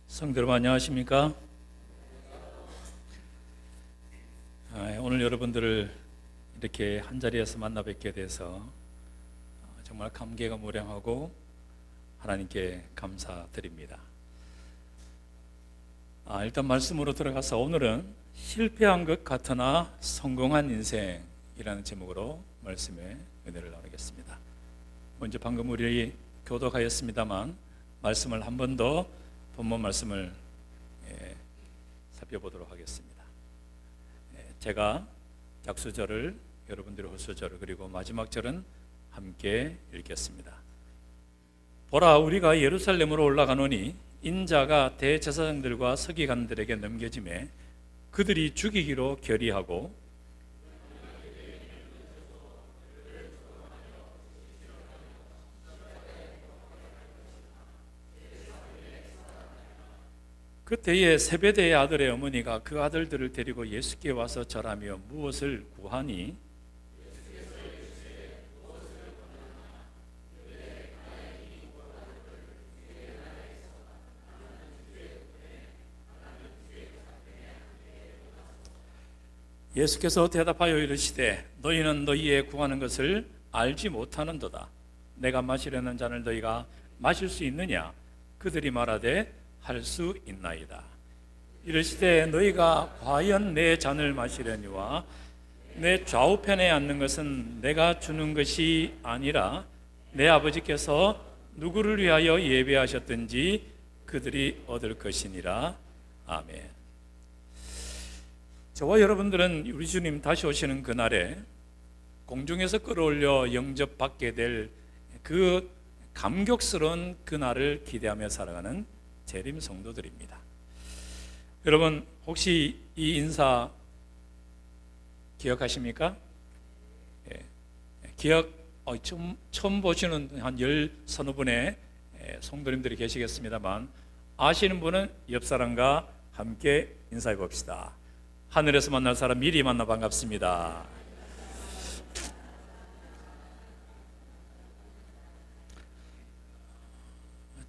성도 여러분 안녕하십니까? 오늘 여러분들을 이렇게 한자리에서 만나 뵙게 돼서 정말 감개가 무량하고 하나님께 감사드립니다. 일단 말씀으로 들어가서 오늘은 실패한 것 같으나 성공한 인생이라는 제목으로 말씀의 은혜를 나누겠습니다. 먼저 방금 우리 교독하였습니다만 말씀을 한 번 더 본문 말씀을 살펴보도록 하겠습니다. 제가 약수절을, 여러분들이 홀수절을, 그리고 마지막 절은 함께 읽겠습니다. 보라, 우리가 예루살렘으로 올라가노니 인자가 대제사장들과 서기관들에게 넘겨지매 그들이 죽이기로 결의하고 그때에 세베대의 아들의 어머니가 그 아들들을 데리고 예수께 와서 절하며 무엇을 구하니? 예수께서 대답하여 이르시되 너희는 너희의 구하는 것을 알지 못하는도다. 내가 마시려는 잔을 너희가 마실 수 있느냐? 그들이 말하되 할 수 있나이다. 이르시되 너희가 과연 내 잔을 마시려니와 내 좌우편에 앉는 것은 내가 주는 것이 아니라 내 아버지께서 누구를 위하여 예배하셨든지 그들이 얻을 것이니라. 아멘. 저와 여러분들은 우리 주님 다시 오시는 그날에 공중에서 끌어올려 영접받게 될 그 감격스러운 그날을 기대하며 살아가는 재림 성도들입니다. 여러분 혹시 이 인사 기억하십니까? 처음 보시는 한 10서너 분의 성도님들이 계시겠습니다만 아시는 분은 옆 사람과 함께 인사해 봅시다. 하늘에서 만날 사람 미리 만나 반갑습니다.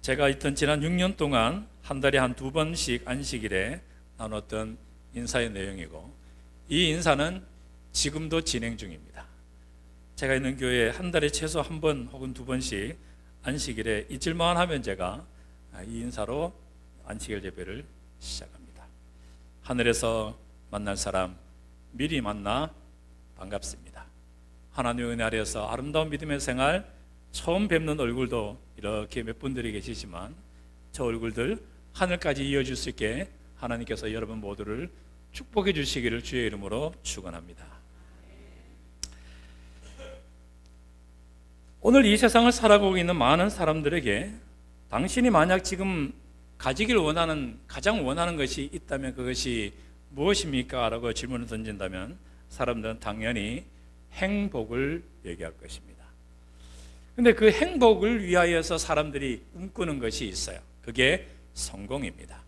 제가 있던 지난 6년 동안 한 달에 한 2번씩 안식일에 나눴던 인사의 내용이고 이 인사는 지금도 진행 중입니다. 제가 있는 교회에 한 달에 최소 한 번 혹은 2번씩 안식일에 잊을만 하면 제가 이 인사로 안식일 예배를 시작합니다. 하늘에서 만날 사람 미리 만나 반갑습니다. 하나님의 은혜 아래에서 아름다운 믿음의 생활 처음 뵙는 얼굴도 이렇게 몇 분들이 계시지만 저 얼굴들 하늘까지 이어질 수 있게 하나님께서 여러분 모두를 축복해 주시기를 주의 이름으로 축원합니다. 오늘 이 세상을 살아가고 있는 많은 사람들에게 당신이 만약 지금 가지길 원하는, 가장 원하는 것이 있다면 그것이 무엇입니까? 라고 질문을 던진다면 사람들은 당연히 행복을 얘기할 것입니다. 근데 그 행복을 위하여서 사람들이 꿈꾸는 것이 있어요. 그게 성공입니다.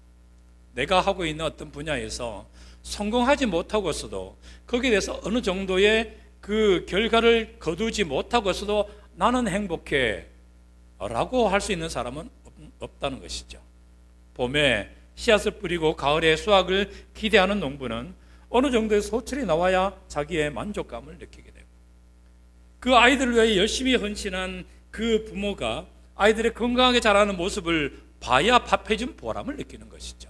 내가 하고 있는 어떤 분야에서 성공하지 못하고서도 거기에 대해서 어느 정도의 그 결과를 거두지 못하고서도 나는 행복해 라고 할 수 있는 사람은 없다는 것이죠. 봄에 씨앗을 뿌리고 가을에 수확을 기대하는 농부는 어느 정도의 소출이 나와야 자기의 만족감을 느끼게 돼요. 그 아이들을 위해 열심히 헌신한 그 부모가 아이들의 건강하게 자라는 모습을 봐야 밥해준 보람을 느끼는 것이죠.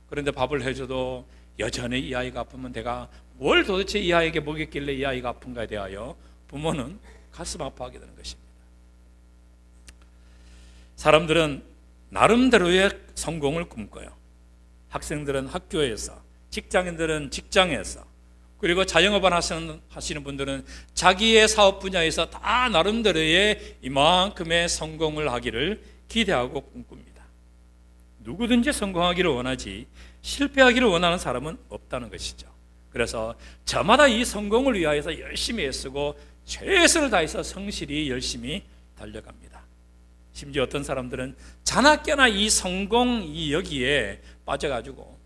그런데 밥을 해줘도 여전히 이 아이가 아프면 내가 뭘 도대체 이 아이에게 먹였길래 이 아이가 아픈가에 대하여 부모는 가슴 아파하게 되는 것입니다. 사람들은 나름대로의 성공을 꿈꿔요. 학생들은 학교에서, 직장인들은 직장에서, 그리고 자영업을 하시는 분들은 자기의 사업 분야에서 다 나름대로의 이만큼의 성공을 하기를 기대하고 꿈꿉니다. 누구든지 성공하기를 원하지 실패하기를 원하는 사람은 없다는 것이죠. 그래서 저마다 이 성공을 위하여서 열심히 애쓰고 최선을 다해서 성실히 열심히 달려갑니다. 심지어 어떤 사람들은 자나깨나 이 성공 여기에 빠져가지고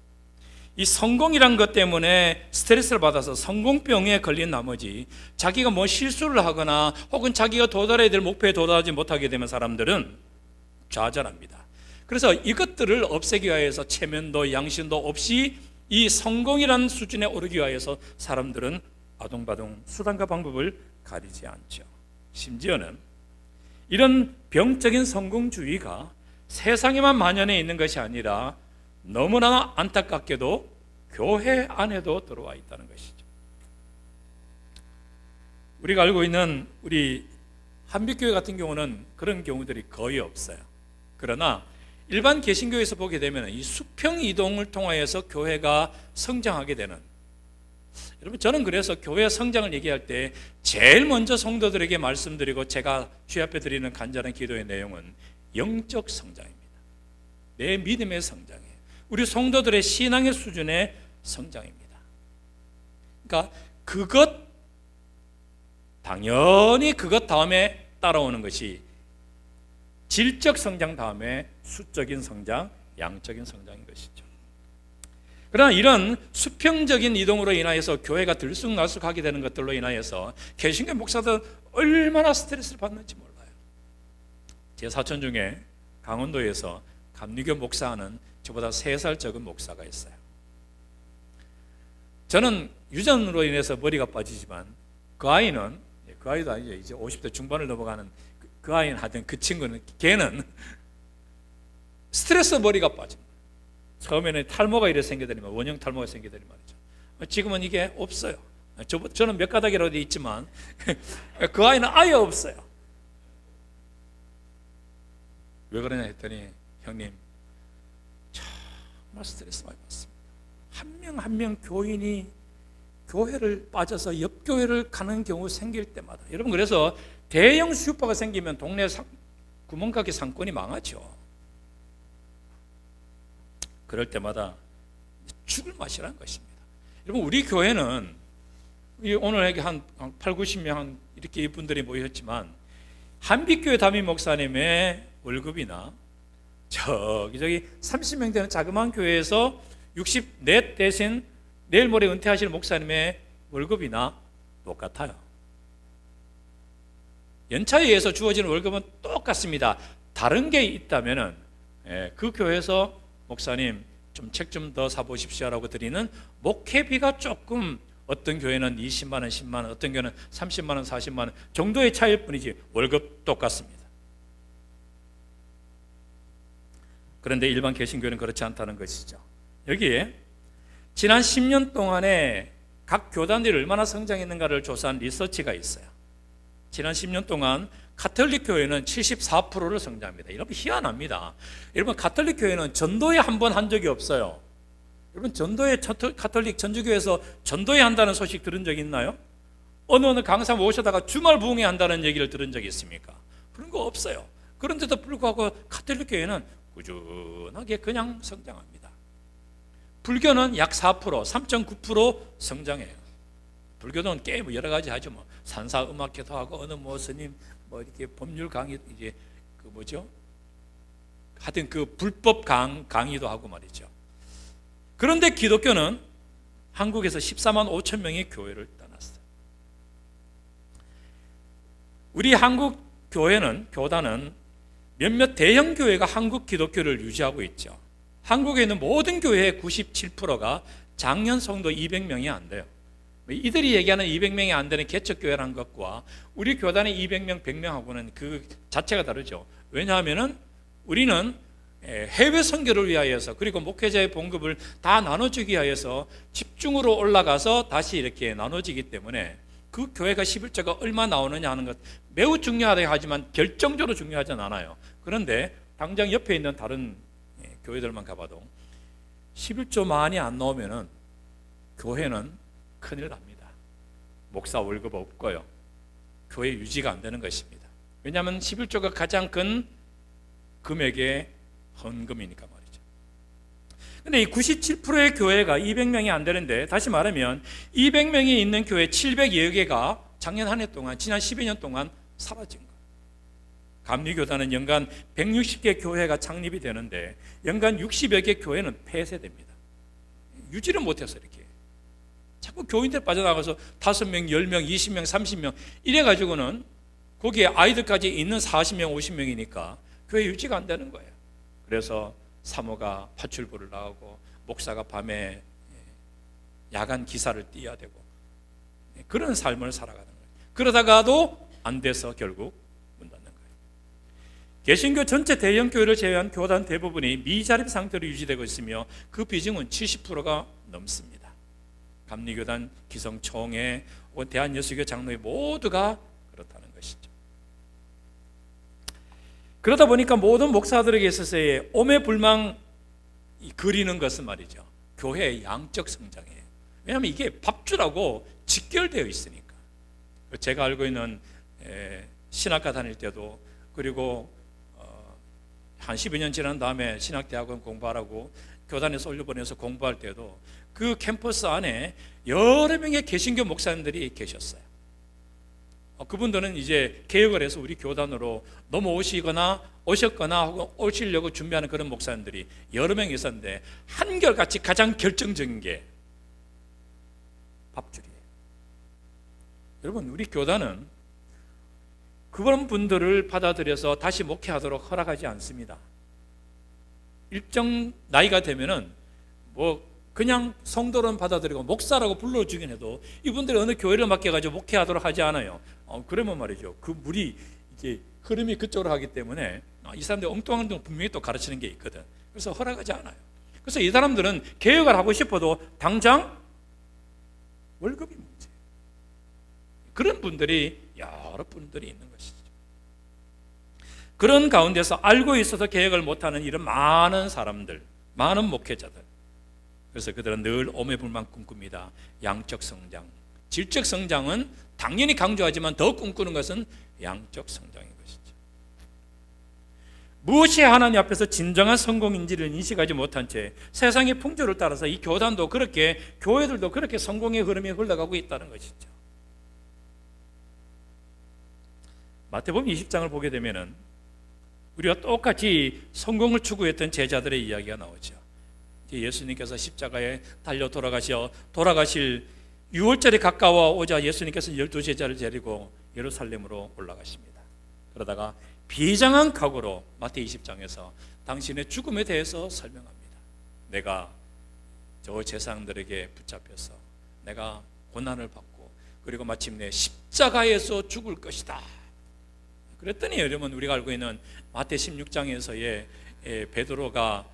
이 성공이란 것 때문에 스트레스를 받아서 성공병에 걸린 나머지 자기가 뭐 실수를 하거나 혹은 자기가 도달해야 될 목표에 도달하지 못하게 되면 사람들은 좌절합니다. 그래서 이것들을 없애기 위해서 체면도 양심도 없이 이 성공이라는 수준에 오르기 위해서 사람들은 아동바동 수단과 방법을 가리지 않죠. 심지어는 이런 병적인 성공주의가 세상에만 만연해 있는 것이 아니라 너무나 안타깝게도 교회 안에도 들어와 있다는 것이죠. 우리가 알고 있는 우리 한빛교회 같은 경우는 그런 경우들이 거의 없어요. 그러나 일반 개신교에서 보게 되면 이 수평 이동을 통하여서 교회가 성장하게 되는, 여러분 저는 그래서 교회 성장을 얘기할 때 제일 먼저 성도들에게 말씀드리고 제가 주의 앞에 드리는 간절한 기도의 내용은 영적 성장입니다. 내 믿음의 성장이에요. 우리 성도들의 신앙의 수준의 성장입니다. 그러니까 당연히 그것 다음에 따라오는 것이 질적 성장 다음에 수적인 성장, 양적인 성장인 것이죠. 그러나 이런 수평적인 이동으로 인하여서 교회가 들쑥날쑥하게 되는 것들로 인하여서 개신교 목사들 얼마나 스트레스를 받는지 몰라요. 제 사촌 중에 강원도에서 감리교 목사하는 저보다 3살 적은 목사가 있어요. 저는 유전으로 인해서 머리가 빠지지만 그 아이도 아니죠. 이제 50대 중반을 넘어가는 그 아이는 하여튼 그 친구는, 걔는 스트레스 머리가 빠집니다. 처음에는 탈모가 이래 생기더니만, 원형 탈모가 생기더니 말이죠. 지금은 이게 없어요. 저는 몇 가닥이라도 있지만 그 아이는 아예 없어요. 왜 그러냐 했더니, 형님 정말 스트레스 많이 받습니다. 한 명 한 명 교인이 교회를 빠져서 옆 교회를 가는 경우 생길 때마다, 여러분 그래서 대형 슈퍼가 생기면 동네 구멍가게 상권이 망하죠. 그럴 때마다 죽을 맛이라는 것입니다. 여러분 우리 교회는 오늘 여기 한 8, 90명 이렇게 이분들이 모였지만 한빛교회 담임 목사님의 월급이나 저기 30명 되는 자그마한 교회에서 64 대신 내일 모레 은퇴하시는 목사님의 월급이나 똑같아요. 연차에 의해서 주어지는 월급은 똑같습니다. 다른 게 있다면 그 교회에서 목사님 좀 책 좀 더 사보십시오라고 드리는 목회비가 조금, 어떤 교회는 20만 원, 10만 원, 어떤 교회는 30만 원, 40만 원 정도의 차이일 뿐이지 월급 똑같습니다. 그런데 일반 개신교회는 그렇지 않다는 것이죠. 여기에 지난 10년 동안에 각 교단들이 얼마나 성장했는가를 조사한 리서치가 있어요. 지난 10년 동안 가톨릭 교회는 74%를 성장합니다. 여러분 희한합니다. 여러분 가톨릭 교회는 전도회 한 번 한 적이 없어요. 여러분 전도회, 가톨릭 전주교회에서 전도회 한다는 소식 들은 적 있나요? 어느 강사 모셔다가 주말 부흥회 한다는 얘기를 들은 적이 있습니까? 그런 거 없어요. 그런데도 불구하고 가톨릭 교회는 꾸준하게 그냥 성장합니다. 불교는 약 4%, 3.9% 성장해요. 불교는 꽤 여러 가지 하죠. 뭐 산사 음악회도 하고, 어느 뭐 스님 뭐 이렇게 법률 강의, 이제 그 뭐죠? 하여튼 그 불법 강의도 하고 말이죠. 그런데 기독교는 한국에서 14만 5천 명의 교회를 떠났어요. 우리 한국 교단은 몇몇 대형 교회가 한국 기독교를 유지하고 있죠. 한국에 있는 모든 교회의 97%가 장년 성도 200명이 안 돼요. 이들이 얘기하는 200명이 안 되는 개척교회라는 것과 우리 교단의 200명, 100명하고는 그 자체가 다르죠. 왜냐하면 우리는 해외 선교를 위하여서, 그리고 목회자의 봉급을 다 나눠주기 위하여서 집중으로 올라가서 다시 이렇게 나눠지기 때문에 그 교회가 11조가 얼마 나오느냐 하는 것 매우 중요하다 하지만 결정적으로 중요하진 않아요. 그런데 당장 옆에 있는 다른 교회들만 가봐도 11조 많이 안 나오면은 교회는 큰일 납니다. 목사 월급 없고요, 교회 유지가 안 되는 것입니다. 왜냐하면 11조가 가장 큰 금액의 헌금이니까 말이죠. 근데 이 97%의 교회가 200명이 안 되는데, 다시 말하면 200명이 있는 교회 700여 개가 작년 한 해 동안, 지난 12년 동안 사라진 거예요. 감리교단은 연간 160개 교회가 창립이 되는데 연간 60여 개 교회는 폐쇄됩니다. 유지를 못해서 이렇게 자꾸 교인들 빠져나가서 5명, 10명, 20명, 30명 이래가지고는 거기에 아이들까지 있는 40명, 50명이니까 교회 유지가 안 되는 거예요. 그래서 사모가 파출부를 나가고 목사가 밤에 야간 기사를 띄어야 되고 그런 삶을 살아가는 거예요. 그러다가도 안 돼서 결국 문 닫는 거예요. 개신교 전체 대형 교회를 제외한 교단 대부분이 미자립 상태로 유지되고 있으며 그 비중은 70%가 넘습니다. 감리교단, 기성총회, 대한예수교 장로회 모두가 그렇다는 것이죠. 그러다 보니까 모든 목사들에게 있어서의 오매불망 그리는 것은 말이죠, 교회의 양적 성장이에요. 왜냐하면 이게 밥줄하고 직결되어 있으니까. 제가 알고 있는 신학과 다닐 때도, 그리고 한 12년 지난 다음에 신학대학원 공부하라고 교단에서 올려보내서 공부할 때도 그 캠퍼스 안에 여러 명의 개신교 목사님들이 계셨어요. 그분들은 이제 개혁을 해서 우리 교단으로 오셨거나 혹은 오시려고 준비하는 그런 목사님들이 여러 명 있었는데, 한결같이 가장 결정적인 게 밥줄이에요. 여러분, 우리 교단은 그런 분들을 받아들여서 다시 목회하도록 허락하지 않습니다. 일정 나이가 되면은 그냥 성도는 받아들이고 목사라고 불러주긴 해도 이분들이 어느 교회를 맡겨가지고 목회하도록 하지 않아요. 그러면 말이죠, 그 물이 이제 흐름이 그쪽으로 하기 때문에 이 사람들이 엉뚱한 걸 분명히 또 가르치는 게 있거든. 그래서 허락하지 않아요. 그래서 이 사람들은 개혁을 하고 싶어도 당장 월급이 문제예요. 그런 분들이 여러 분들이 있는 것이죠. 그런 가운데서 알고 있어서 개혁을 못하는 이런 많은 사람들, 많은 목회자들, 그래서 그들은 늘 오매불만 꿈꿉니다. 양적 성장, 질적 성장은 당연히 강조하지만 더 꿈꾸는 것은 양적 성장인 것이죠. 무엇이 하나님 앞에서 진정한 성공인지를 인식하지 못한 채 세상의 풍조를 따라서 이 교단도 그렇게, 교회들도 그렇게 성공의 흐름이 흘러가고 있다는 것이죠. 마태복음 20장을 보게 되면은 우리가 똑같이 성공을 추구했던 제자들의 이야기가 나오죠. 예수님께서 십자가에 달려 돌아가실 6월절이 가까워오자 예수님께서 12제자를 데리고 예루살렘으로 올라가십니다. 그러다가 비장한 각오로 마태 20장에서 당신의 죽음에 대해서 설명합니다. 내가 저 제사장들에게 붙잡혀서 내가 고난을 받고 그리고 마침내 십자가에서 죽을 것이다. 그랬더니 여러분, 우리가 알고 있는 마태 16장에서의 베드로가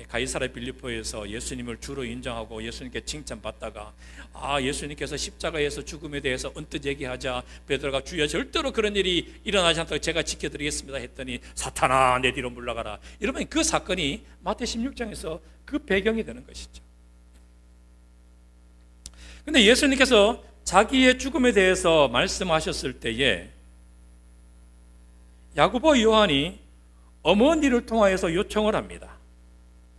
가이사랴 빌립보에서 예수님을 주로 인정하고 예수님께 칭찬받다가 예수님께서 십자가에서 죽음에 대해서 언뜻 얘기하자 베드로가 주여 절대로 그런 일이 일어나지 않도록 제가 지켜드리겠습니다 했더니 사탄아 내 뒤로 물러가라. 여러분, 그 사건이 마태 16장에서 그 배경이 되는 것이죠. 그런데 예수님께서 자기의 죽음에 대해서 말씀하셨을 때에 야고보 요한이 어머니를 통하여서 요청을 합니다.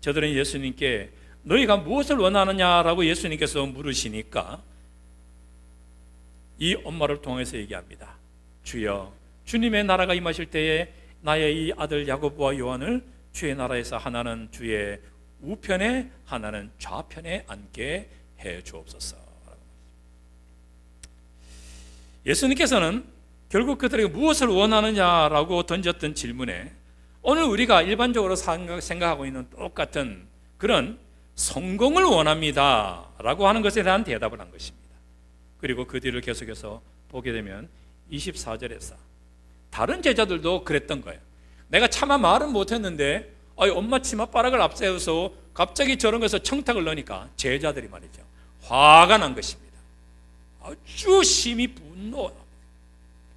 저들은 예수님께 너희가 무엇을 원하느냐라고 예수님께서 물으시니까 이 엄마를 통해서 얘기합니다. 주여, 주님의 나라가 임하실 때에 나의 이 아들 야고보와 요한을 주의 나라에서 하나는 주의 우편에 하나는 좌편에 앉게 해 주옵소서. 예수님께서는 결국 그들에게 무엇을 원하느냐라고 던졌던 질문에 오늘 우리가 일반적으로 생각하고 있는 똑같은 그런 성공을 원합니다 라고 하는 것에 대한 대답을 한 것입니다. 그리고 그 뒤를 계속해서 보게 되면 24절에서 다른 제자들도 그랬던 거예요. 내가 차마 말은 못했는데 엄마 치맛바락을 앞세워서 갑자기 저런 것을 청탁을 넣으니까 제자들이 말이죠, 화가 난 것입니다. 아주 심히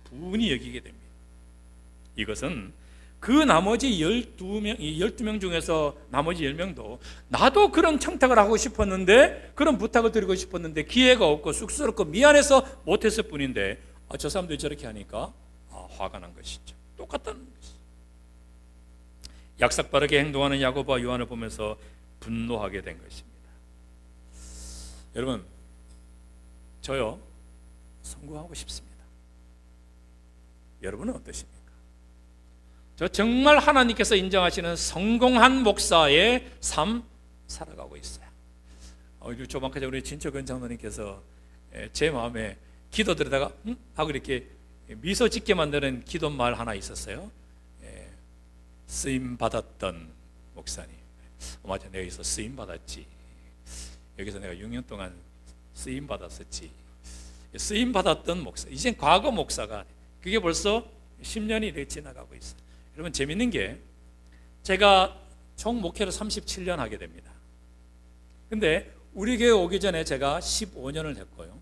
분이 여기게 됩니다. 이것은 그 나머지 12명 중에서 나머지 10명도 나도 그런 청탁을 하고 싶었는데, 그런 부탁을 드리고 싶었는데 기회가 없고 쑥스럽고 미안해서 못했을 뿐인데 저 사람들이 저렇게 하니까 화가 난 것이죠. 똑같다는 것이죠. 약삭빠르게 행동하는 야고보와 요한을 보면서 분노하게 된 것입니다. 여러분, 저요 성공하고 싶습니다. 여러분은 어떠십니까? 저 정말 하나님께서 인정하시는 성공한 목사의 삶 살아가고 있어요. 조만간 우리 진철근 장로님께서 제 마음에 기도드리다가 하고 이렇게 미소 짓게 만드는 기도말 하나 있었어요. 쓰임 받았던 목사님, 맞아, 내가 여기서 쓰임 받았지. 여기서 내가 6년 동안 쓰임 받았었지. 쓰임 받았던 목사, 이젠 과거 목사가, 그게 벌써 10년이 지나가고 있어요. 여러분, 재밌는 게 제가 총 목회를 37년 하게 됩니다. 근데 우리 교회 오기 전에 제가 15년을 했고요.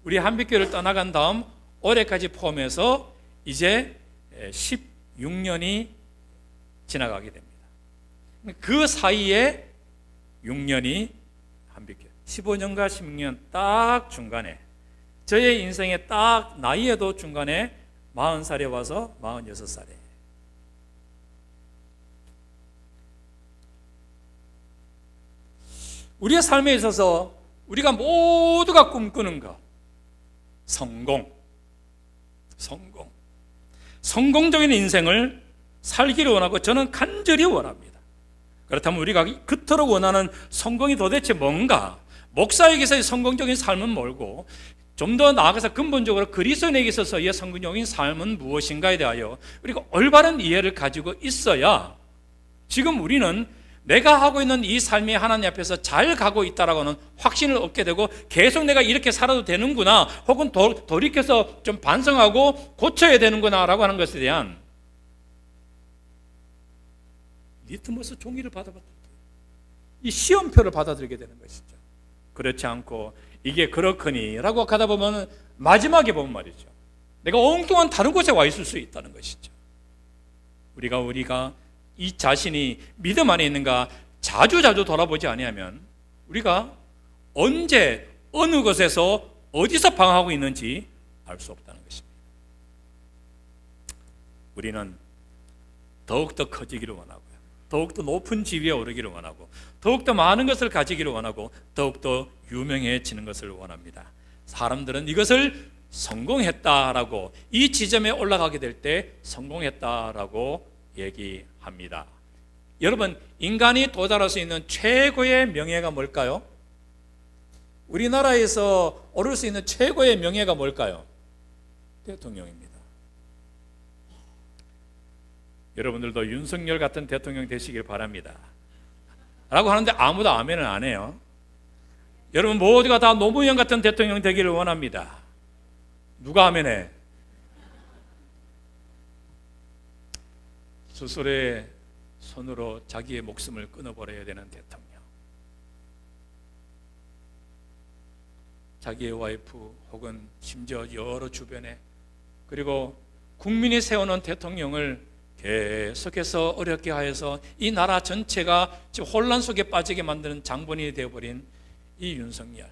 우리 한빛교회를 떠나간 다음 올해까지 포함해서 이제 16년이 지나가게 됩니다. 그 사이에 6년이 한빛교회, 15년과 16년 딱 중간에, 저의 인생에 딱 나이에도 중간에 40살에 와서 46살에, 우리의 삶에 있어서 우리가 모두가 꿈꾸는 것, 성공적인 인생을 살기를 원하고 저는 간절히 원합니다. 그렇다면 우리가 그토록 원하는 성공이 도대체 뭔가? 목사에게서의 성공적인 삶은 뭘고, 좀 더 나아가서 근본적으로 그리스도인에게 있어서의 성공적인 삶은 무엇인가에 대하여 우리가 올바른 이해를 가지고 있어야 지금 우리는 내가 하고 있는 이 삶이 하나님 앞에서 잘 가고 있다라고 하는 확신을 얻게 되고, 계속 내가 이렇게 살아도 되는구나, 혹은 돌이켜서 좀 반성하고 고쳐야 되는구나 라고 하는 것에 대한 리트머스 종이를 받아봤다, 이 시험표를 받아들이게 되는 것이죠. 그렇지 않고 이게 그렇거니 라고 가다 보면 마지막에 보면 말이죠, 내가 엉뚱한 다른 곳에 와 있을 수 있다는 것이죠. 우리가 이 자신이 믿음 안에 있는가 자주 돌아보지 아니하면 우리가 언제 어느 곳에서 어디서 방황하고 있는지 알 수 없다는 것입니다. 우리는 더욱더 커지기를 원하고요, 더욱더 높은 지위에 오르기를 원하고, 더욱더 많은 것을 가지기를 원하고, 더욱더 유명해지는 것을 원합니다. 사람들은 이것을 성공했다라고, 이 지점에 올라가게 될 때 성공했다라고 얘기합니다. 여러분, 인간이 도달할 수 있는 최고의 명예가 뭘까요? 우리나라에서 오를 수 있는 최고의 명예가 뭘까요? 대통령입니다. 여러분들도 윤석열 같은 대통령 되시길 바랍니다 라고 하는데 아무도 아멘을 안 해요. 여러분 모두가 다 노무현 같은 대통령 되기를 원합니다. 누가 아멘해? 스스로의 손으로 자기의 목숨을 끊어버려야 되는 대통령, 자기의 와이프 혹은 심지어 여러 주변에, 그리고 국민이 세우는 대통령을 계속해서 어렵게 하여서 이 나라 전체가 지금 혼란 속에 빠지게 만드는 장본인이 되어버린 이 윤석열,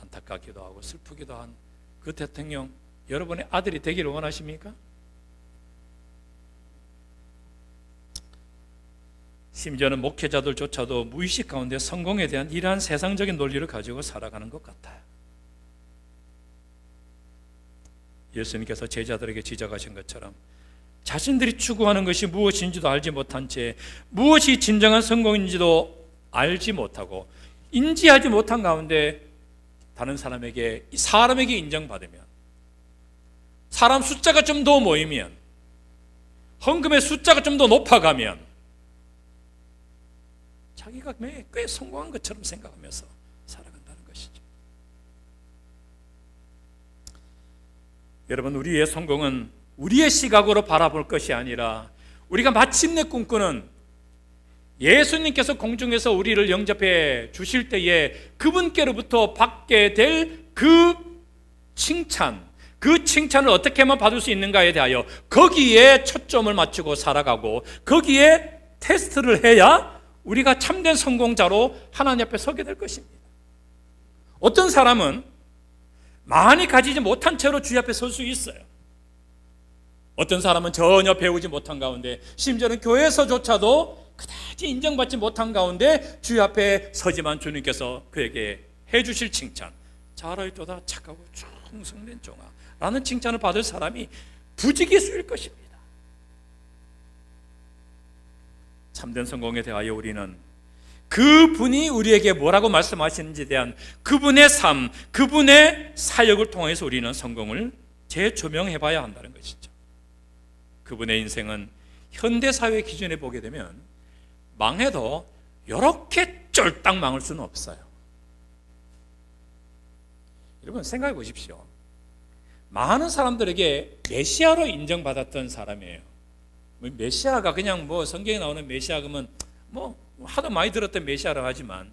안타깝기도 하고 슬프기도 한 그 대통령, 여러분의 아들이 되기를 원하십니까? 심지어는 목회자들조차도 무의식 가운데 성공에 대한 이러한 세상적인 논리를 가지고 살아가는 것 같아요. 예수님께서 제자들에게 지적하신 것처럼 자신들이 추구하는 것이 무엇인지도 알지 못한 채, 무엇이 진정한 성공인지도 알지 못하고 인지하지 못한 가운데 다른 사람에게 인정받으면, 사람 숫자가 좀 더 모이면, 헌금의 숫자가 좀 더 높아가면 자기가 꽤 성공한 것처럼 생각하면서 살아간다는 것이죠. 여러분, 우리의 성공은 우리의 시각으로 바라볼 것이 아니라 우리가 마침내 꿈꾸는 예수님께서 공중에서 우리를 영접해 주실 때에 그분께로부터 받게 될 그 칭찬, 그 칭찬을 어떻게 하면 받을 수 있는가에 대하여 거기에 초점을 맞추고 살아가고, 거기에 테스트를 해야 우리가 참된 성공자로 하나님 앞에 서게 될 것입니다. 어떤 사람은 많이 가지지 못한 채로 주님 앞에 설 수 있어요. 어떤 사람은 전혀 배우지 못한 가운데, 심지어는 교회에서조차도 그다지 인정받지 못한 가운데 주님 앞에 서지만 주님께서 그에게 해주실 칭찬, 잘하였도다 착하고 충성된 종아 라는 칭찬을 받을 사람이 부지기수일 것입니다. 참된 성공에 대하여 우리는 그분이 우리에게 뭐라고 말씀하시는지에 대한 그분의 삶, 그분의 사역을 통해서 우리는 성공을 재조명해 봐야 한다는 것이죠. 그분의 인생은 현대사회 기준에 보게 되면 망해도 이렇게 쫄딱 망할 수는 없어요. 여러분 생각해 보십시오. 많은 사람들에게 메시아로 인정받았던 사람이에요. 메시아가 그냥 뭐 성경에 나오는 메시아 그러면 뭐 하도 많이 들었던 메시아라고 하지만,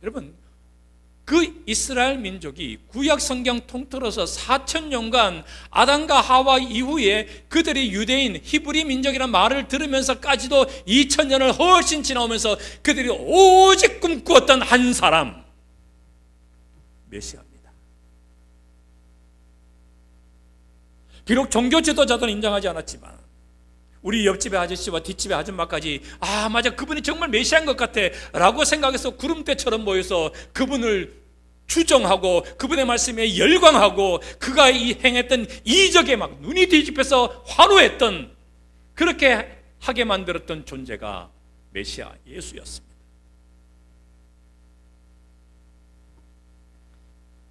여러분 그 이스라엘 민족이 구약 성경 통틀어서 4,000년간 아담과 하와 이후에 그들이 유대인 히브리 민족이라는 말을 들으면서까지도 2,000년을 훨씬 지나오면서 그들이 오직 꿈꾸었던 한 사람, 메시아입니다. 비록 종교 지도자들은 인정하지 않았지만 우리 옆집의 아저씨와 뒷집의 아줌마까지 맞아, 그분이 정말 메시아인 것 같아 라고 생각해서 구름대처럼 모여서 그분을 추정하고 그분의 말씀에 열광하고 그가 행했던 이적에 막 눈이 뒤집혀서 환호했던, 그렇게 하게 만들었던 존재가 메시아 예수였습니다.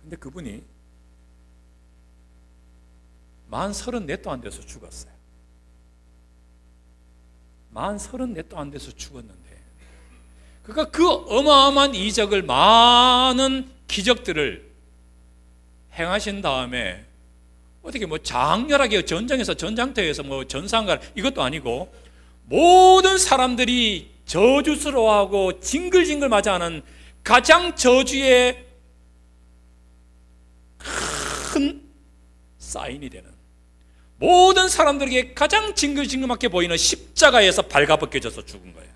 근데 그분이 만 34도 안 돼서 죽었어요. 만 34도 안 돼서 죽었는데, 그가 그 어마어마한 이적을, 많은 기적들을 행하신 다음에 어떻게 뭐 장렬하게 전장에서 전장터에서 뭐 전상가 이것도 아니고 모든 사람들이 저주스러워하고 징글징글 맞아하는 가장 저주의 큰 사인이 되는, 모든 사람들에게 가장 징글징글하게 보이는 십자가에서 발가벗겨져서 죽은 거예요.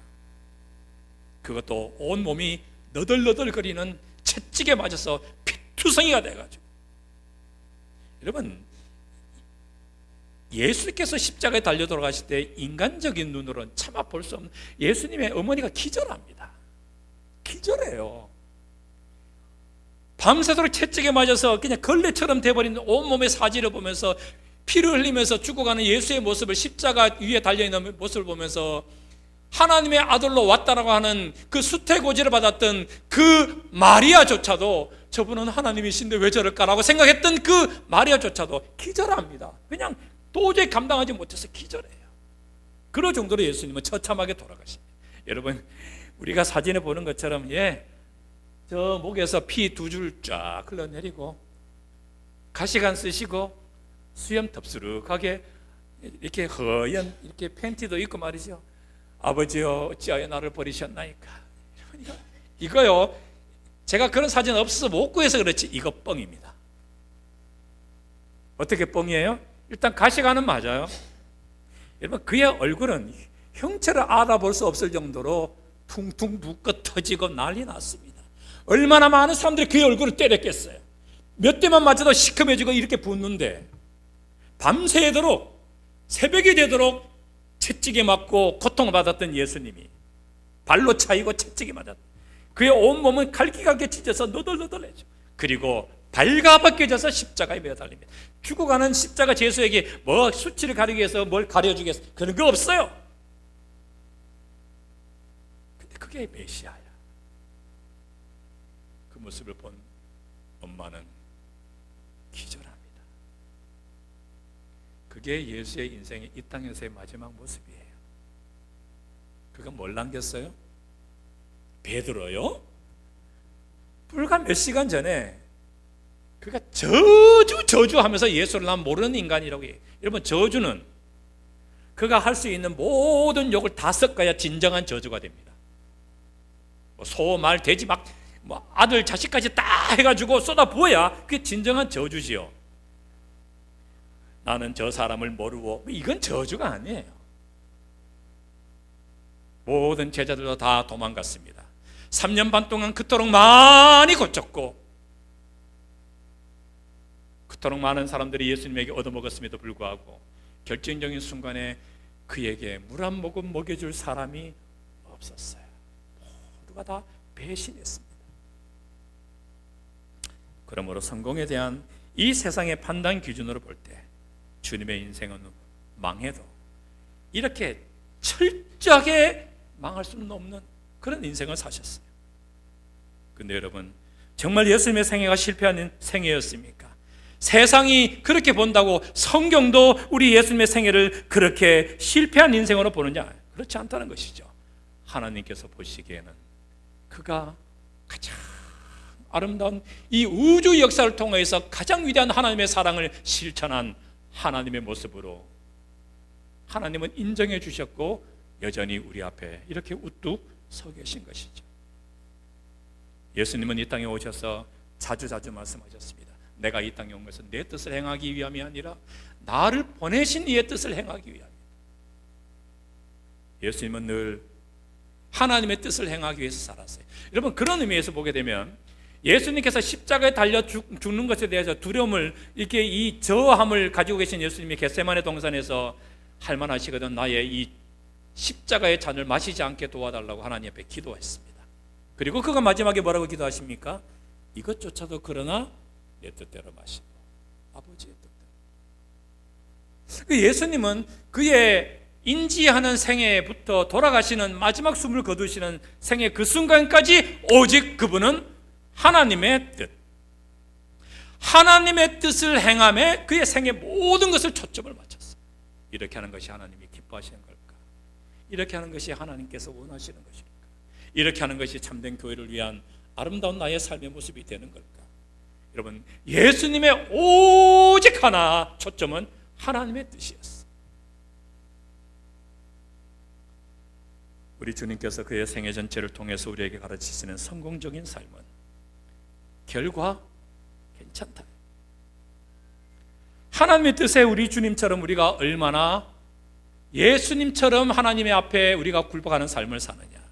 그것도 온 몸이 너덜너덜거리는 채찍에 맞아서 피투성이가 돼가지고. 여러분, 예수께서 십자가에 달려 돌아가실 때 인간적인 눈으로는 차마 볼 수 없는, 예수님의 어머니가 기절합니다. 기절해요. 밤새도록 채찍에 맞아서 그냥 걸레처럼 돼버린 온몸의 사지를 보면서 피를 흘리면서 죽어가는 예수의 모습을, 십자가 위에 달려있는 모습을 보면서 하나님의 아들로 왔다라고 하는 그 수태고지를 받았던 그 마리아조차도 저분은 하나님이신데 왜 저럴까라고 생각했던 그 마리아조차도 기절합니다. 그냥 도저히 감당하지 못해서 기절해요. 그럴 정도로 예수님은 처참하게 돌아가십니다. 여러분, 우리가 사진에 보는 것처럼 저 목에서 피 2줄 쫙 흘러내리고 가시관 쓰시고 수염 덥수룩하게 이렇게 허연 이렇게 팬티도 입고 말이죠. 아버지여 어찌하여 나를 버리셨나이까. 이거요, 제가 그런 사진 없어서 못 구해서 그렇지 이거 뻥입니다. 어떻게 뻥이에요? 일단 가시관은 맞아요. 여러분, 그의 얼굴은 형체를 알아볼 수 없을 정도로 퉁퉁 붓고 터지고 난리 났습니다. 얼마나 많은 사람들이 그의 얼굴을 때렸겠어요. 몇 대만 맞아도 시커매지고 이렇게 붓는데, 밤새도록 새벽이 되도록 채찍에 맞고 고통을 받았던 예수님이 발로 차이고 채찍에 맞았다. 그의 온몸은 칼기가게 찢어서 너덜너덜해져. 그리고 발가벗겨져서 십자가에 매달립니다. 죽어가는 십자가 제수에게 뭐 수치를 가리기 위해서 뭘 가려주겠어, 그런 거 없어요. 근데 그게 메시아야. 그 모습을 본 엄마는 기절합니다. 그게 예수의 인생의 이 땅에서의 마지막 모습이에요. 그가 뭘 남겼어요? 베드로요? 불과 몇 시간 전에 그가 저주하면서 예수를 난 모르는 인간이라고 해요. 여러분, 저주는 그가 할 수 있는 모든 욕을 다 섞어야 진정한 저주가 됩니다. 소, 말, 돼지 막 아들, 자식까지 다 해가지고 쏟아부어야 그게 진정한 저주지요. 나는 저 사람을 모르고, 이건 저주가 아니에요. 모든 제자들도 다 도망갔습니다. 3년 반 동안 그토록 많이 고쳤고 그토록 많은 사람들이 예수님에게 얻어먹었음에도 불구하고 결정적인 순간에 그에게 물 한 모금 먹여줄 사람이 없었어요. 모두가 다 배신했습니다. 그러므로 성공에 대한 이 세상의 판단 기준으로 볼 때 주님의 인생은 망해도 이렇게 철저하게 망할 수는 없는 그런 인생을 사셨어요. 근데 여러분, 정말 예수님의 생애가 실패한 생애였습니까? 세상이 그렇게 본다고 성경도 우리 예수님의 생애를 그렇게 실패한 인생으로 보느냐? 그렇지 않다는 것이죠. 하나님께서 보시기에는 그가 가장 아름다운 이 우주 역사를 통해서 가장 위대한 하나님의 사랑을 실천한 하나님의 모습으로 하나님은 인정해 주셨고 여전히 우리 앞에 이렇게 우뚝 서 계신 것이죠. 예수님은 이 땅에 오셔서 자주 말씀하셨습니다. 내가 이 땅에 온 것은 내 뜻을 행하기 위함이 아니라 나를 보내신 이의 뜻을 행하기 위함이다. 예수님은 늘 하나님의 뜻을 행하기 위해서 살았어요. 여러분, 그런 의미에서 보게 되면 예수님께서 십자가에 달려 죽는 것에 대해서 두려움을, 이렇게 이 저함을 가지고 계신 예수님이 겟세마네 동산에서 할 만하시거든 나의 이 십자가의 잔을 마시지 않게 도와달라고 하나님 앞에 기도했습니다. 그리고 그가 마지막에 뭐라고 기도하십니까? 이것조차도 그러나 내 뜻대로 마시고 아버지의 뜻대로. 예수님은 그의 인지하는 생애부터 돌아가시는 마지막 숨을 거두시는 생애 그 순간까지 오직 그분은 하나님의 뜻, 하나님의 뜻을 행함에 그의 생애 모든 것을 초점을 맞췄어요. 이렇게 하는 것이 하나님이 기뻐하시는 걸까? 이렇게 하는 것이 하나님께서 원하시는 것일까? 이렇게 하는 것이 참된 교회를 위한 아름다운 나의 삶의 모습이 되는 걸까? 여러분, 예수님의 오직 하나 초점은 하나님의 뜻이었어요. 우리 주님께서 그의 생애 전체를 통해서 우리에게 가르치시는 성공적인 삶은 결과 괜찮다. 하나님의 뜻에 우리 주님처럼 우리가 얼마나 예수님처럼 하나님의 앞에 우리가 굴복하는 삶을 사느냐,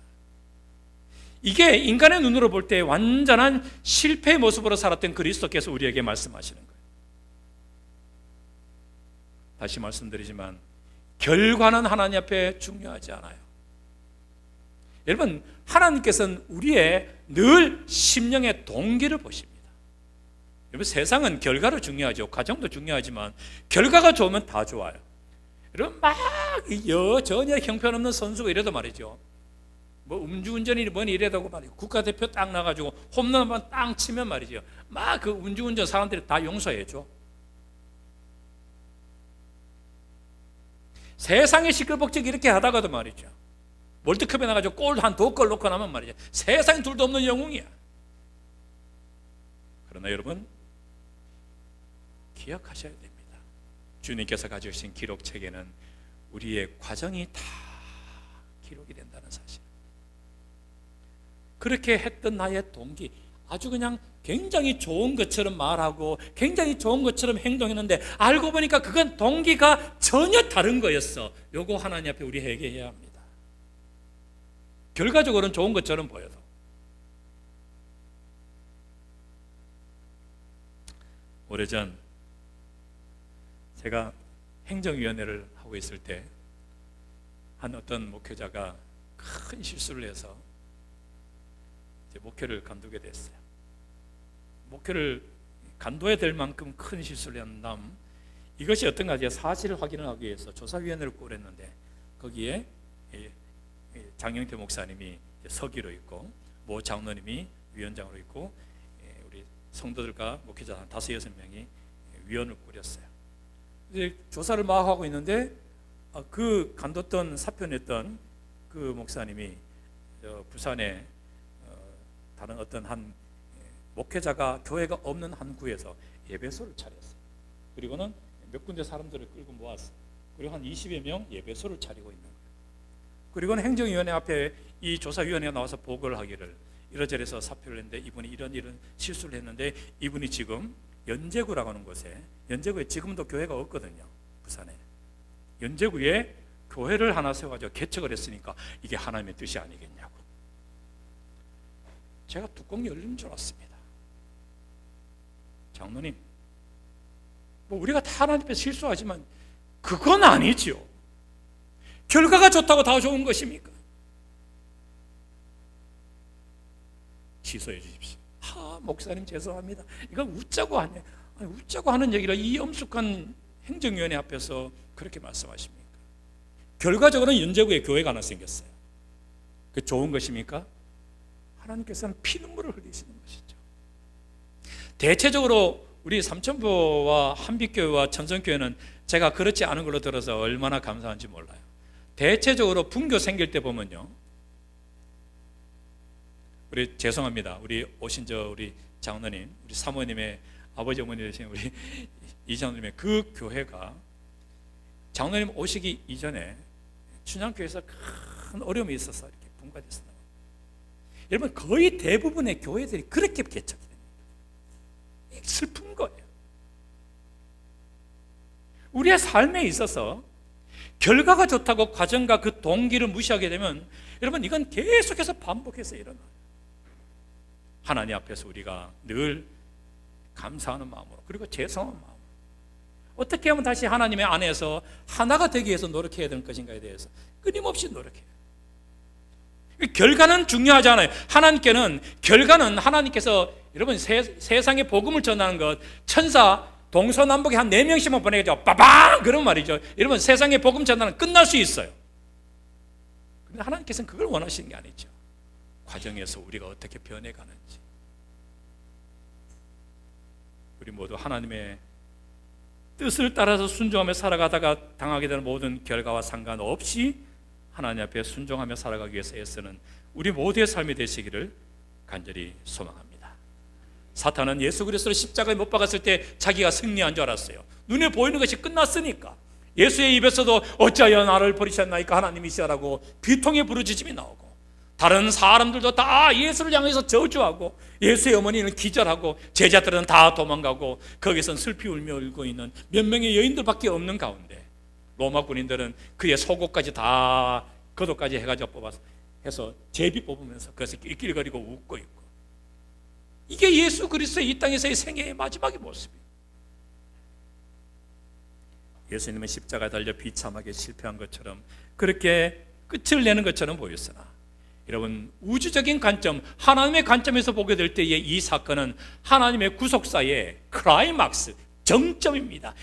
이게 인간의 눈으로 볼 때 완전한 실패의 모습으로 살았던 그리스도께서 우리에게 말씀하시는 거예요. 다시 말씀드리지만 결과는 하나님 앞에 중요하지 않아요. 여러분, 하나님께서는 우리의 늘 심령의 동기를 보십니다. 여러분, 세상은 결과를 중요하죠. 과정도 중요하지만 결과가 좋으면 다 좋아요. 여러분, 막 전혀 형편없는 선수가 이래도 말이죠, 뭐 음주운전이 뭐니 이래도 말이죠, 국가대표 딱 나가지고 홈런 한번 땅 치면 말이죠, 막 그 음주운전 사람들이 다 용서해줘. 세상에 시끌벅적 이렇게 하다가도 말이죠, 월드컵에 나가지고 골 한 2골 넣고 나면 말이죠, 세상에 둘도 없는 영웅이야. 그러나 여러분, 기억하셔야 됩니다. 주님께서 가져오신 기록책에는 우리의 과정이 다 기록이 된다는 사실. 그렇게 했던 나의 동기, 아주 그냥 굉장히 좋은 것처럼 말하고 굉장히 좋은 것처럼 행동했는데 알고 보니까 그건 동기가 전혀 다른 거였어. 요거 하나님 앞에 우리 회개해야 합니다. 결과적으로는 좋은 것처럼 보여도. 오래전 제가 행정위원회를 하고 있을 때 한 어떤 목회자가 큰 실수를 해서 이제 목회를 간두게 됐어요. 목회를 간둬야 될 만큼 큰 실수를 한 다음 이것이 어떤가 사실을 확인을 하기 위해서 조사위원회를 꾸렸는데 거기에 장영태 목사님이 서기로 있고 모 장로님이 위원장으로 있고 우리 성도들과 목회자 한 5-6명이 위원을 꾸렸어요. 이제 조사를 막 하고 있는데 그 간뒀던 사표냈던 그 목사님이 부산에 다른 어떤 한 목회자가 교회가 없는 한 구에서 예배소를 차렸어요. 그리고는 몇 군데 사람들을 끌고 모았어요. 그리고 한 20여 명 예배소를 차리고 있는 거예요. 그리고는 행정위원회 앞에 이 조사위원회가 나와서 보고를 하기를 이러저러해서 사표를 했는데 이분이 이런 실수를 했는데 이분이 지금 연제구라고 하는 곳에, 연제구에 지금도 교회가 없거든요. 부산에 연제구에 교회를 하나 세워가지고 개척을 했으니까 이게 하나님의 뜻이 아니겠냐고. 제가 뚜껑 열린 줄 알았습니다. 장로님, 뭐 우리가 다 하나님 앞에 실수하지만 그건 아니죠. 결과가 좋다고 다 좋은 것입니까? 취소해 주십시오. 목사님 죄송합니다. 이건 웃자고 하네. 아니, 웃자고 하는 얘기를 이 엄숙한 행정위원회 앞에서 그렇게 말씀하십니까? 결과적으로는 연제구에 교회가 하나 생겼어요. 그 좋은 것입니까? 하나님께서는 피눈물을 흘리시는 것이죠. 대체적으로 우리 삼천포와 한빛교회와 천성교회는 제가 그렇지 않은 걸로 들어서 얼마나 감사한지 몰라요. 대체적으로 분교 생길 때 보면요, 우리 죄송합니다. 우리 오신 우리 장로님, 우리 사모님의 아버지 어머니 되신 우리 이 장로님의 그 교회가 장로님 오시기 이전에 춘향교회에서 큰 어려움이 있어서 이렇게 분과됐습니다. 여러분, 거의 대부분의 교회들이 그렇게 개척이 됩니다. 슬픈 거예요. 우리의 삶에 있어서 결과가 좋다고 과정과 그 동기를 무시하게 되면 여러분, 이건 계속해서 반복해서 일어나요. 하나님 앞에서 우리가 늘 감사하는 마음으로, 그리고 죄송한 마음으로 어떻게 하면 다시 하나님의 안에서 하나가 되기 위해서 노력해야 되는 것인가에 대해서 끊임없이 노력해요. 결과는 중요하지 않아요. 결과는 하나님께서 여러분 세상에 복음을 전하는 것, 천사 동서남북에 한 4명씩만 보내겠죠. 빠방! 그런 말이죠. 여러분, 세상에 복음 전하는 끝날 수 있어요. 그런데 하나님께서는 그걸 원하시는 게 아니죠. 과정에서 우리가 어떻게 변해가는지. 우리 모두 하나님의 뜻을 따라서 순종하며 살아가다가 당하게 되는 모든 결과와 상관없이 하나님 앞에 순종하며 살아가기 위해서 애쓰는 우리 모두의 삶이 되시기를 간절히 소망합니다. 사탄은 예수 그리스도를 십자가에 못 박았을 때 자기가 승리한 줄 알았어요. 눈에 보이는 것이 끝났으니까. 예수의 입에서도 어찌하여 나를 버리셨나이까 하나님이시라고 비통의 부르짖음이 나오고, 다른 사람들도 다 예수를 향해서 저주하고, 예수의 어머니는 기절하고, 제자들은 다 도망가고, 거기선 슬피 울며 울고 있는 몇 명의 여인들밖에 없는 가운데 로마 군인들은 그의 속옷까지 다 겉옷까지 해가지고 뽑아서 해서 제비 뽑으면서 그것을 낄낄거리고 웃고 있고, 이게 예수 그리스도의 이 땅에서의 생애의 마지막의 모습이에요. 예수님은 십자가에 달려 비참하게 실패한 것처럼, 그렇게 끝을 내는 것처럼 보였으나 여러분, 우주적인 관점, 하나님의 관점에서 보게 될 때의 이 사건은 하나님의 구속사의 클라이막스, 정점입니다.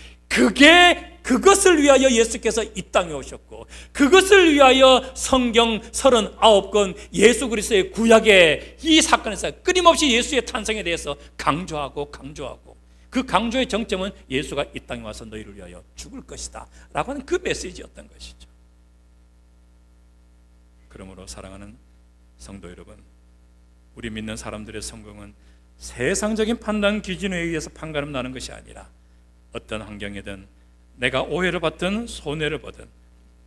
그것을 위하여 예수께서 이 땅에 오셨고, 그것을 위하여 성경 39권 예수 그리스도의 구약의 이 사건에서 끊임없이 예수의 탄생에 대해서 강조하고 그 강조의 정점은 예수가 이 땅에 와서 너희를 위하여 죽을 것이다 라고 하는 그 메시지였던 것이죠. 그러므로 사랑하는 성도 여러분, 우리 믿는 사람들의 성공은 세상적인 판단 기준에 의해서 판가름 나는 것이 아니라 어떤 환경이든 내가 오해를 받든 손해를 보든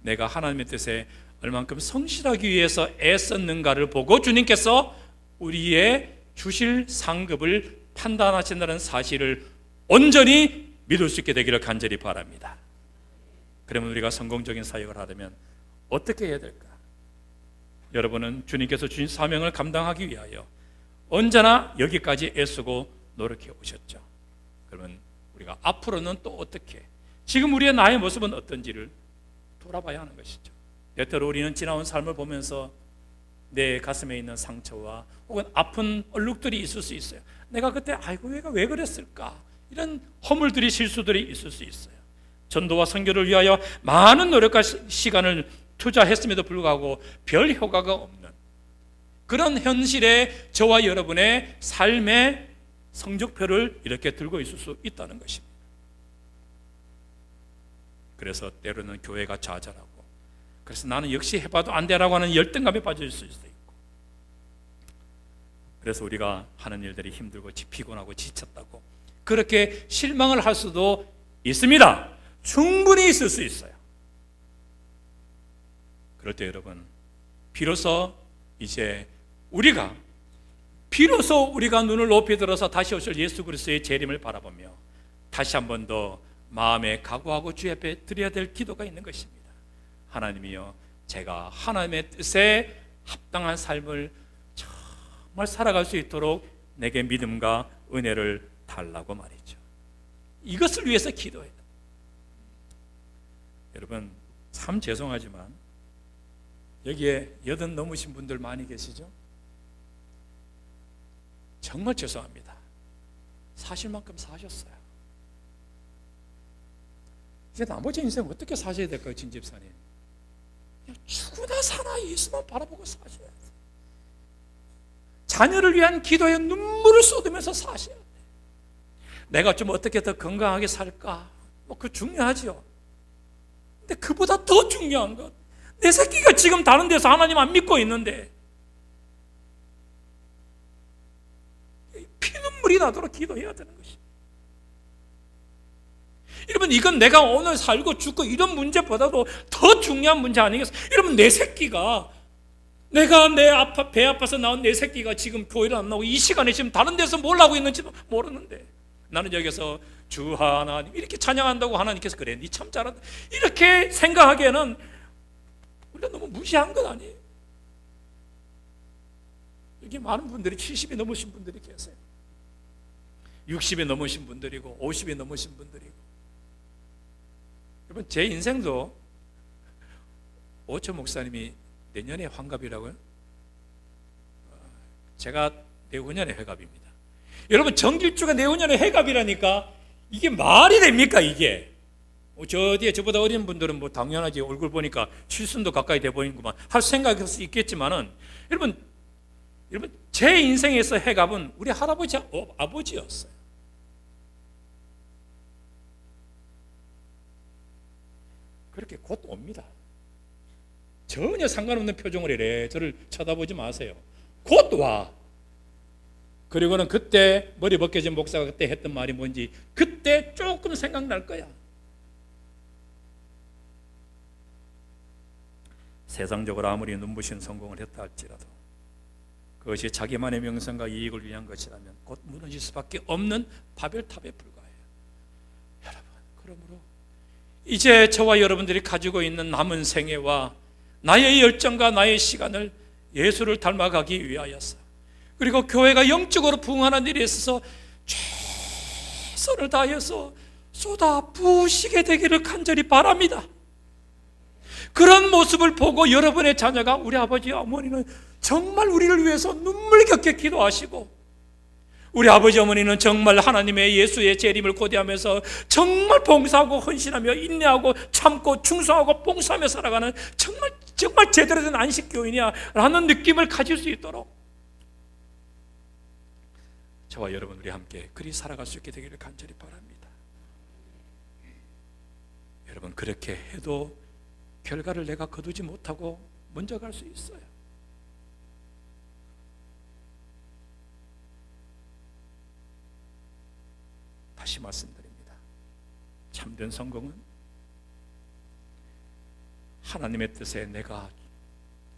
내가 하나님의 뜻에 얼만큼 성실하기 위해서 애썼는가를 보고 주님께서 우리의 주실 상급을 판단하신다는 사실을 온전히 믿을 수 있게 되기를 간절히 바랍니다. 그러면 우리가 성공적인 사역을 하려면 어떻게 해야 될까? 여러분은 주님께서 주신 사명을 감당하기 위하여 언제나 여기까지 애쓰고 노력해 오셨죠. 그러면 우리가 앞으로는 또 어떻게, 지금 우리의 나의 모습은 어떤지를 돌아봐야 하는 것이죠. 때때로 우리는 지나온 삶을 보면서 내 가슴에 있는 상처와 혹은 아픈 얼룩들이 있을 수 있어요. 내가 그때 내가 왜 그랬을까, 이런 허물들이, 실수들이 있을 수 있어요. 전도와 선교를 위하여 많은 노력과 시간을 투자했음에도 불구하고 별 효과가 없는 그런 현실에 저와 여러분의 삶의 성적표를 이렇게 들고 있을 수 있다는 것입니다. 그래서 때로는 교회가 좌절하고, 그래서 나는 역시 해봐도 안 되라고 하는 열등감에 빠질 수도 있고, 그래서 우리가 하는 일들이 힘들고 피곤하고 지쳤다고 그렇게 실망을 할 수도 있습니다. 충분히 있을 수 있어요. 그럴 때 여러분, 비로소 우리가 눈을 높이 들어서 다시 오실 예수 그리스도의 재림을 바라보며 다시 한 번 더 마음에 각오하고 주 앞에 드려야 될 기도가 있는 것입니다. 하나님이여, 제가 하나님의 뜻에 합당한 삶을 정말 살아갈 수 있도록 내게 믿음과 은혜를 달라고 말이죠. 이것을 위해서 기도해야 돼요. 여러분, 참 죄송하지만 여기에 80 넘으신 분들 많이 계시죠? 정말 죄송합니다. 사실 만큼 사셨어요. 이제 나머지 인생 어떻게 사셔야 될까요, 진 집사님? 죽으나 사나 예수만 바라보고 사셔야 돼요. 자녀를 위한 기도에 눈물을 쏟으면서 사셔야 돼요. 내가 좀 어떻게 더 건강하게 살까? 그거 중요하죠. 근데 그보다 더 중요한 것, 내 새끼가 지금 다른 데서 하나님 안 믿고 있는데 눈물이 나도록 기도해야 되는 것입니다. 여러분, 이건 내가 오늘 살고 죽고 이런 문제보다도 더 중요한 문제 아니겠어요? 여러분, 내 새끼가, 내가 배 아파서 나온 내 새끼가 지금 교회를 안 나오고 이 시간에 지금 다른 데서 뭘 하고 있는지도 모르는데, 나는 여기서 주 하나님 이렇게 찬양한다고 하나님께서 그래, 니 참 잘한다 이렇게 생각하기에는 우리가 너무 무시한 것 아니에요? 여기 많은 분들이 70이 넘으신 분들이 계세요. 60이 넘으신 분들이고 50이 넘으신 분들이고. 여러분, 제 인생도 오천 목사님이 내년에 환갑이라고요? 제가 내후년에 회갑입니다. 여러분, 정길주가 내후년에 회갑이라니까 이게 말이 됩니까? 이게 저 뒤에 저보다 어린 분들은 뭐 당연하지, 얼굴 보니까 칠순도 가까이 돼 보이는구만 할 생각일 수 있겠지만은, 여러분 제 인생에서 회갑은 우리 할아버지 아버지였어요. 그렇게 곧 옵니다. 전혀 상관없는 표정을 이래 저를 쳐다보지 마세요. 곧 와. 그리고는 그때 머리 벗겨진 목사가 그때 했던 말이 뭔지 그때 조금 생각날 거야. 세상적으로 아무리 눈부신 성공을 했다 할지라도 그것이 자기만의 명성과 이익을 위한 것이라면 곧 무너질 수밖에 없는 바벨탑에 불과해요. 여러분, 그러므로 이제 저와 여러분들이 가지고 있는 남은 생애와 나의 열정과 나의 시간을 예수를 닮아가기 위하여서, 그리고 교회가 영적으로 부흥하는 일에 있어서 최선을 다해서 쏟아부으시게 되기를 간절히 바랍니다. 그런 모습을 보고 여러분의 자녀가, 우리 아버지 어머니는 정말 우리를 위해서 눈물겹게 기도하시고, 우리 아버지 어머니는 정말 하나님의 예수의 재림을 고대하면서 정말 봉사하고 헌신하며 인내하고 참고 충성하고 봉사하며 살아가는 정말 제대로 된 안식교인이야 라는 느낌을 가질 수 있도록 저와 여러분 우리 함께 그리 살아갈 수 있게 되기를 간절히 바랍니다. 여러분, 그렇게 해도 결과를 내가 거두지 못하고 먼저 갈 수 있어요. 다시 말씀드립니다. 참된 성공은 하나님의 뜻에 내가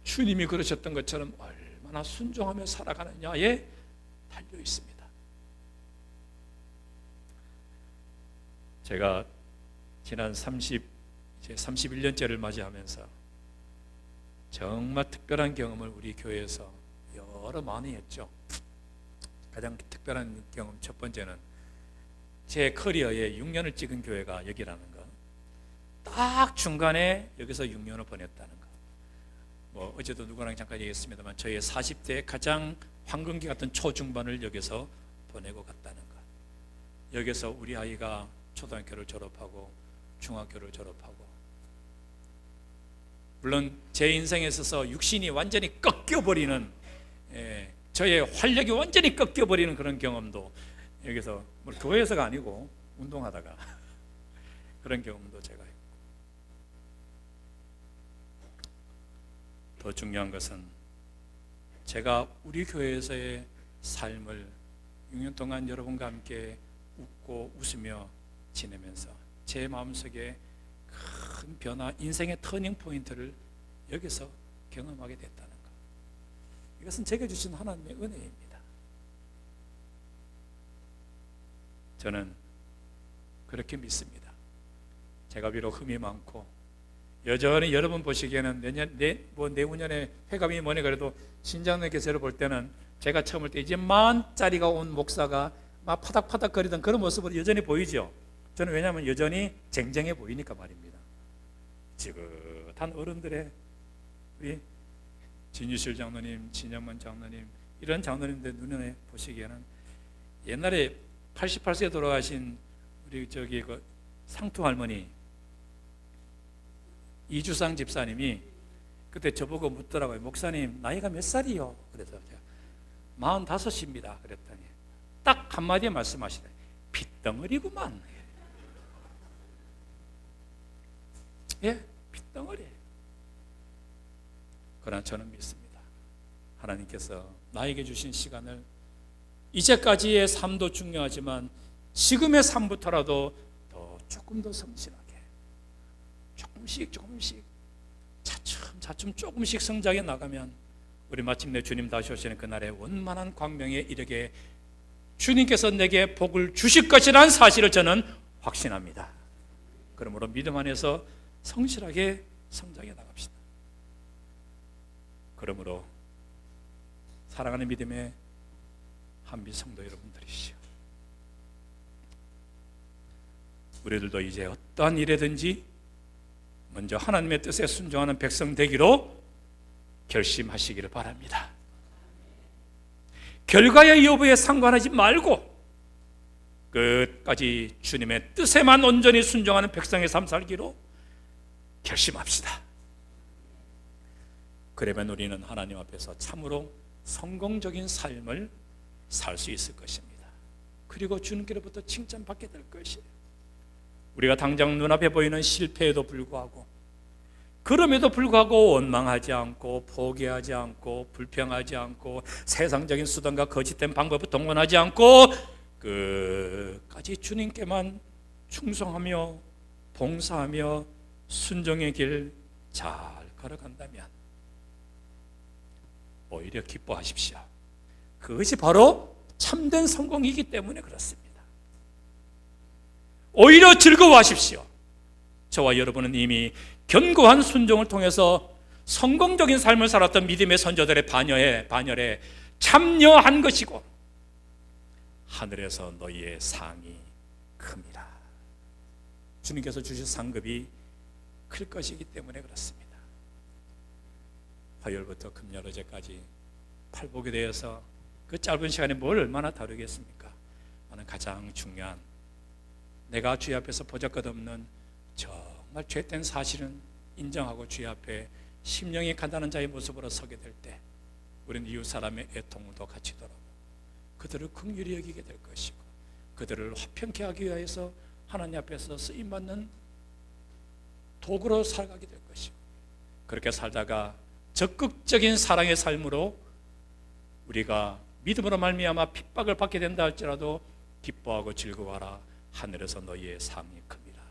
주님이 그러셨던 것처럼 얼마나 순종하며 살아가느냐에 달려 있습니다. 제가 지난 이제 31년째를 맞이하면서 정말 특별한 경험을 우리 교회에서 여러 많이 했죠. 가장 특별한 경험 첫 번째는 제 커리어에 6년을 찍은 교회가 여기라는 거, 딱 중간에 여기서 6년을 보냈다는 거. 뭐 어제도 누구랑 잠깐 얘기했습니다만 저의 40대 가장 황금기 같은 초중반을 여기서 보내고 갔다는 거. 여기서 우리 아이가 초등학교를 졸업하고 중학교를 졸업하고, 물론 제 인생에 있어서 육신이 완전히 꺾여버리는, 저의 활력이 완전히 꺾여버리는 그런 경험도 여기서, 뭐 교회에서가 아니고 운동하다가 그런 경험도 제가 했고, 더 중요한 것은 제가 우리 교회에서의 삶을 6년 동안 여러분과 함께 웃고 웃으며 지내면서 제 마음속에 큰 변화, 인생의 터닝 포인트를 여기서 경험하게 됐다는 것, 이것은 제게 주신 하나님의 은혜입니다. 저는 그렇게 믿습니다. 제가 비록 흠이 많고 여전히 여러분 보시기에는 내후년에 회감이 뭐니 그래도 신장님께서 볼 때는 제가 처음 올 때 이제 만짜리가 온 목사가 막 파닥파닥 거리던 그런 모습으로 여전히 보이죠. 저는 왜냐하면 여전히 쟁쟁해 보이니까 말입니다. 지긋한 어른들의, 우리 진유실 장로님, 진영만 장로님, 이런 장로님들 눈에 보시기에는 옛날에 88세에 돌아가신 우리 그 상투 할머니 이주상 집사님이 그때 저보고 묻더라고요. 목사님 나이가 몇 살이요? 그래서 제가 45입니다. 그랬더니 딱 한마디에 말씀하시더니 핏덩어리구만. 예, 핏덩어리. 그러나 저는 믿습니다. 하나님께서 나에게 주신 시간을 이제까지의 삶도 중요하지만 지금의 삶부터라도 조금 더 성실하게 조금씩 차츰 조금씩 성장해 나가면 우리 마침내 주님 다시 오시는 그날의 원만한 광명에 이르게 주님께서 내게 복을 주실 것이라는 사실을 저는 확신합니다. 그러므로 믿음 안에서 성실하게 성장해 나갑시다. 그러므로 사랑하는 믿음의 한빛 성도 여러분들이시오, 우리들도 이제 어떠한 일에든지 먼저 하나님의 뜻에 순종하는 백성 되기로 결심하시기를 바랍니다. 결과의 여부에 상관하지 말고 끝까지 주님의 뜻에만 온전히 순종하는 백성의 삶 살기로 결심합시다. 그러면 우리는 하나님 앞에서 참으로 성공적인 삶을 살 수 있을 것입니다. 그리고 주님께로부터 칭찬받게 될 것이에요. 우리가 당장 눈앞에 보이는 실패에도 불구하고, 그럼에도 불구하고 원망하지 않고 포기하지 않고 불평하지 않고 세상적인 수단과 거짓된 방법을 동원하지 않고 끝까지 주님께만 충성하며 봉사하며 순종의 길 잘 걸어간다면 오히려 기뻐하십시오. 그것이 바로 참된 성공이기 때문에 그렇습니다. 오히려 즐거워하십시오. 저와 여러분은 이미 견고한 순종을 통해서 성공적인 삶을 살았던 믿음의 선조들의 반열에 참여한 것이고 하늘에서 너희의 상이 큽니다. 주님께서 주실 상급이 클 것이기 때문에 그렇습니다. 화요일부터 금요일 어제까지 팔복에 대해서 그 짧은 시간에 뭘 얼마나 다루겠습니까? 나는 가장 중요한, 내가 주의 앞에서 보잘것없는 정말 죄된 사실은 인정하고 주의 앞에 심령이 간단한 자의 모습으로 서게 될 때 우리는 이웃 사람의 애통도 같이 돌아보고 그들을 긍휼히 여기게 될 것이고 그들을 화평케 하기 위해서 하나님 앞에서 쓰임받는 도구로 살아가게 될 것이고, 그렇게 살다가 적극적인 사랑의 삶으로 우리가 믿음으로 말미암아 핍박을 받게 된다 할지라도 기뻐하고 즐거워하라. 하늘에서 너희의 상이 큽니다.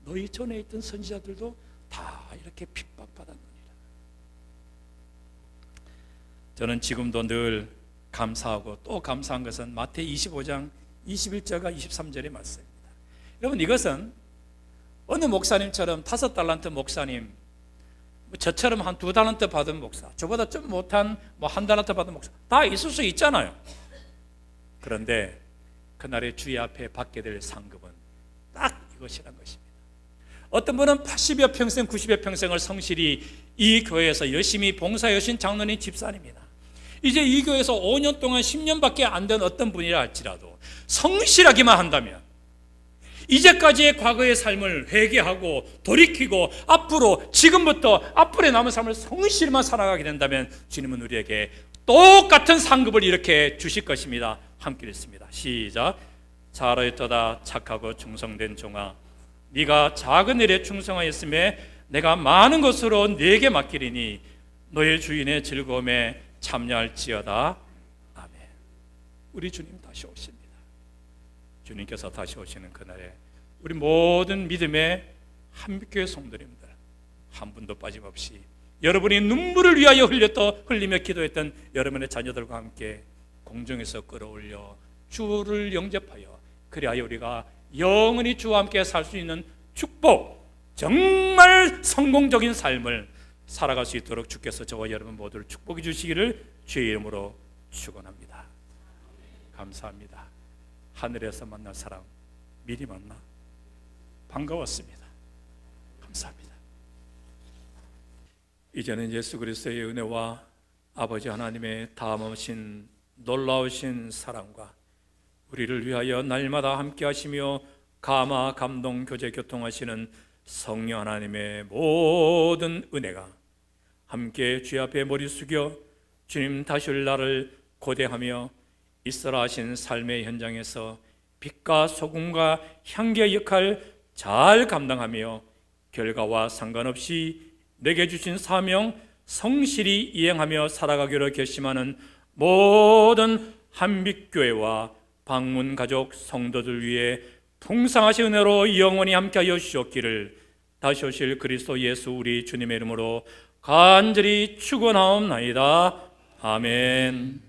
너희 전에 있던 선지자들도 다 이렇게 핍박받았느니라. 저는 지금도 늘 감사하고 또 감사한 것은 마태이 25장 21절과 23절의 말씀입니다. 여러분, 이것은 어느 목사님처럼 5달란트 목사님, 저처럼 한 2달란트 받은 목사, 저보다 좀 못한 1달란트 받은 목사 다 있을 수 있잖아요. 그런데 그날의 주의 앞에 받게 될 상급은 딱 이것이란 것입니다. 어떤 분은 80여 평생 90여 평생을 성실히 이 교회에서 열심히 봉사하신 장로님 집사님이나 이제 이 교회에서 5년 동안 10년밖에 안 된 어떤 분이라 할지라도 성실하기만 한다면 이제까지의 과거의 삶을 회개하고 돌이키고 앞으로 지금부터 앞으로의 남은 삶을 성실히만 살아가게 된다면 주님은 우리에게 똑같은 상급을 이렇게 주실 것입니다. 함께 읽습니다. 시작. 잘하였도다 착하고 충성된 종아, 네가 작은 일에 충성하였음에 내가 많은 것으로 네게 맡기리니 너의 주인의 즐거움에 참여할지어다. 아멘. 우리 주님 다시 오십니다. 주님께서 다시 오시는 그날에 우리 모든 믿음의 한빛교회 성도님들 한 분도 빠짐없이 여러분이 눈물을 위하여 흘리며 기도했던 여러분의 자녀들과 함께 공중에서 끌어올려 주를 영접하여 그리하여 우리가 영원히 주와 함께 살 수 있는 축복, 정말 성공적인 삶을 살아갈 수 있도록 주께서 저와 여러분 모두를 축복해 주시기를 주의 이름으로 축원합니다. 감사합니다. 하늘에서 만날 사람 미리 만나 반가웠습니다. 감사합니다. 이제는 예수 그리스도의 은혜와 아버지 하나님의 다함없인 놀라우신 사랑과 우리를 위하여 날마다 함께 하시며 감화 감동 교제 교통하시는 성령 하나님의 모든 은혜가 함께 주의 앞에 머리 숙여 주님 다시 올 날을 고대하며 있으라 하신 삶의 현장에서 빛과 소금과 향기의 역할 잘 감당하며 결과와 상관없이 내게 주신 사명 성실히 이행하며 살아가기로 결심하는 모든 한빛교회와 방문 가족 성도들 위해 풍성하신 은혜로 영원히 함께하여 주셨기를 다시 오실 그리스도 예수 우리 주님의 이름으로 간절히 축원하옵나이다. 아멘.